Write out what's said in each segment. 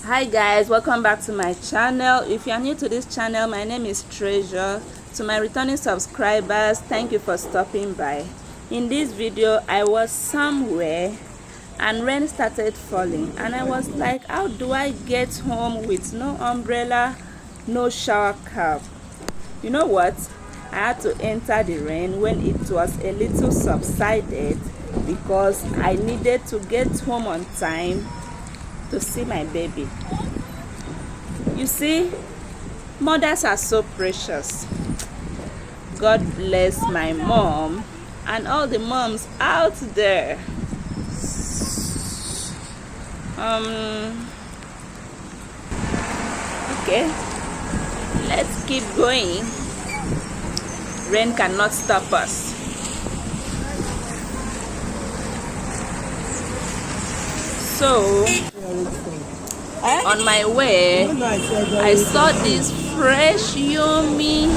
Hi guys, welcome back to my channel. If you are new to this channel, my name is Treasure. To my returning subscribers, thank you for stopping by. In this video, I was somewhere and rain started falling and I was like, how do I get home with no umbrella, no shower cap? You know what? I had to enter the rain when it was a little subsided because I needed to get home on time to see my baby. You see, mothers are so precious. God bless my mom and all the moms out there. Okay, let's keep going. Rain cannot stop us. So on my way, I saw these fresh yummy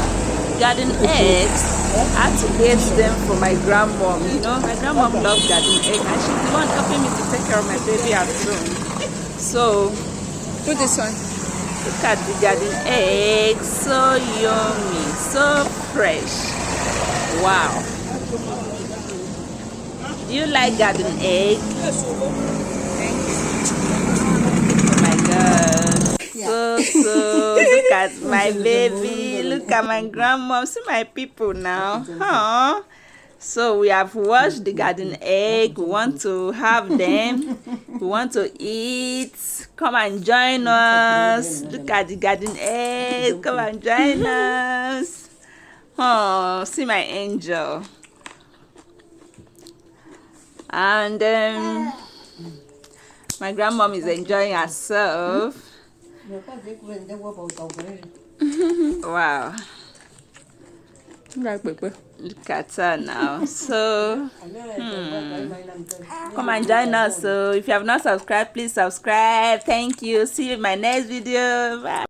garden eggs. I had to get them for my grandmom. You know, my grandmom loves garden egg and she's the one helping me to take care of my baby at home. So put this one. Look at the garden egg, so yummy, so fresh. Wow. Do you like garden egg? So look at my baby, look at my grandma, see my people now. Huh? So we have washed the garden egg. We want to have them, we want to eat. Come and join us. Look at the garden egg, come and join us. Oh, see my angel. And my grandmom is enjoying herself. Wow. Look at her now. So come and join us. So if you have not subscribed, please subscribe. Thank you. See you in my next video. Bye.